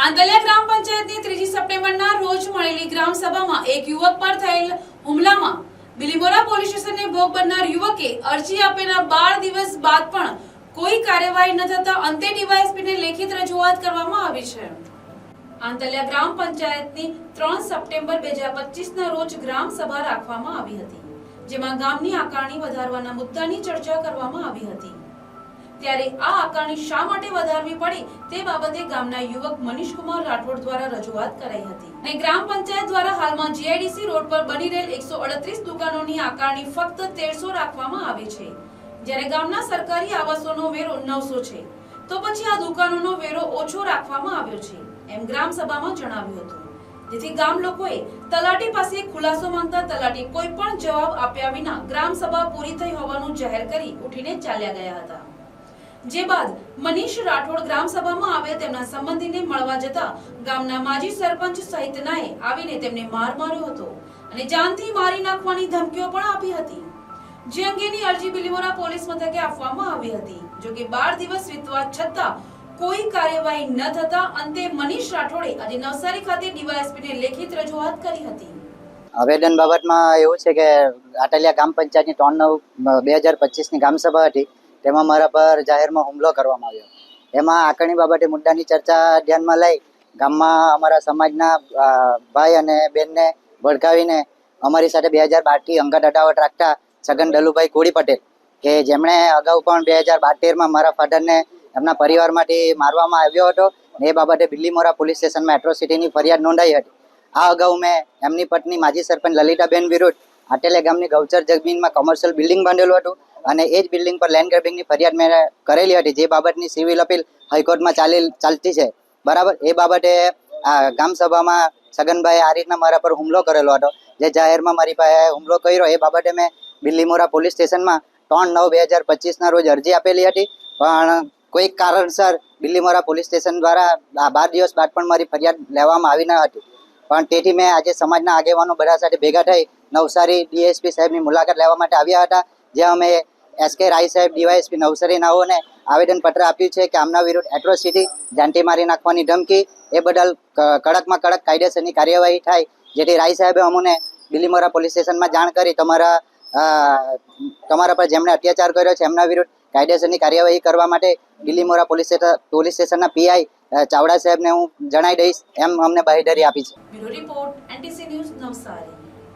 આંતલિયા ગ્રામ પંચાયતની 3 સપ્ટેમ્બરના રોજ મળેલી ગ્રામ સભામાં એક યુવક પર થયેલ હુમલામાં બિલીમોરા પોલીસ સ્ટેશનને ભોગ બનનાર યુવકે અરજી આપેલા 12 દિવસ બાદ પણ કોઈ કાર્યવાહી ન થતા અંતે ડીવાયએસપીને લેખિત રજૂઆત કરવામાં આવી છે। આંતલિયા ગ્રામ પંચાયતની 3 સપ્ટેમ્બર 2025ના રોજ ગ્રામ સભા રાખવામાં આવી હતી, જેમાં ગામની આકારણી વધારવાના મુદ્દાની ચર્ચા કરવામાં આવી હતી। ત્યારે આ આકારણી શા માટે વધારવી પડી તે બાબતે ગામના યુવક મનીષકુમાર રાઠોડ દ્વારા રજૂઆત કરાઈ હતી અને ગ્રામ પંચાયત દ્વારા હાલમાં જીઆઈડીસી રોડ પર બની રહેલ 138 દુકાનોની આકારણી ફક્ત 1300 રાખવામાં આવી છે, જ્યારે ગામના સરકારી આવાસોનો વેરો 900 છે, તો પછી આ દુકાનોનો વેરો ઓછો રાખવામાં આવ્યો છે એમ ગ્રામ સભામાં જણાવ્યું હતું, જેથી ગામ લોકોએ તલાટી પાસે ખુલાસો માંગતા તલાટી કોઈ પણ જવાબ આપ્યા વિના ગ્રામ સભા પૂરી થઈ હોવાનું જાહેર કરી ઉઠીને ચાલ્યા ગયા હતા। જે બાદ મનીષ રાઠોડ ગ્રામ સભામાં આવેલ તેમના સંબંધીને મળવા જતા ગામના માજી સરપંચ સહિતનાએ આવીને તેમને માર માર્યો હતો અને જાનથી મારી નાખવાની ધમકીઓ પણ આપી હતી, જે અંગેની અરજી બિલીમોરા પોલીસ મથકે આપવામાં આવી હતી। જો કે 12 દિવસ વીતવા છતાં કોઈ કાર્યવાહી ન થતા અંતે મનીષ રાઠોડે આજે નવસારી ખાતે ડીવાયએસપીને લેખિત રજૂઆત કરી હતી। આવેદન બાબતમાં એવું છે કે આટલિયા ગ્રામ પંચાયતની 3/9/2025ની ગ્રામ સભા હતી, તેમાં મારા પર જાહેરમાં હુમલો કરવામાં આવ્યો। એમાં આકારણી બાબતે મુદ્દાની ચર્ચા ધ્યાનમાં લઈ ગામમાં અમારા સમાજના ભાઈ અને બેનને ભડકાવીને અમારી સાથે 2012થી અંગત અદાવત રાખતા છગન દલુભાઈ કોળી પટેલ, કે જેમણે અગાઉ પણ 2012-13માં મારા ફાધરને એમના પરિવારમાંથી મારવામાં આવ્યો હતો, એ બાબતે બિલીમોરા પોલીસ સ્ટેશનમાં એટ્રોસિટીની ફરિયાદ નોંધાઈ હતી। આ અગાઉ મેં એમની પત્ની માજી સરપંચ લલિતાબેન વિરુદ્ધ આટેલે ગામની ગૌચર જમીનમાં કોમર્શિયલ બિલ્ડિંગ બાંધેલું હતું અને એ જ બિલ્ડિંગ પર લેન્ડ ગ્રેબિંગની ફરિયાદ મેં કરેલી હતી, જે બાબતની સિવિલ અપીલ હાઈકોર્ટમાં ચાલતી છે, બરાબર। એ બાબતે ગામ સભામાં છગનભાઈએ આ રીતના મારા પર હુમલો કરેલો હતો, જે જાહેરમાં મારી પાસે હુમલો કર્યો। એ બાબતે મેં બિલીમોરા પોલીસ સ્ટેશનમાં 3/9/2025ના રોજ અરજી આપેલી હતી, પણ કોઈક કારણસર બિલીમોરા પોલીસ સ્ટેશન દ્વારા 12 દિવસ બાદ પણ મારી ફરિયાદ લેવામાં આવી ન હતી, પણ તેથી મેં આજે સમાજના આગેવાનો બધા સાથે ભેગા થઈ નવસારી ડીએસપી સાહેબની મુલાકાત લેવા માટે આવ્યા હતા, જ્યાં અમે એસકે રાય સાહેબ ડીવાયએસપી નવસારી નાઓને આવેદનપત્ર આપ્યું છે કે આમના વિરુદ્ધ એટ્રોસિટી, જાનથી મારી નાખવાની ધમકી, એ બદલ કડકમાં કડક કાયદેસરની કાર્યવાહી થાય, જેથી રાય સાહેબે અમને બિલીમોરા પોલીસ સ્ટેશનમાં જાણ કરી તમારા પર જેમણે અત્યાચાર કર્યો છે એમના વિરુદ્ધ કાયદેસરની કાર્યવાહી કરવા માટે બિલીમોરા પોલીસ સ્ટેશનના પીઆઈ ચાવડા સાહેબને હું જણાવી દઈશ એમ અમને બાહેધરી આપી છે। Bureau report NTC news Navsari.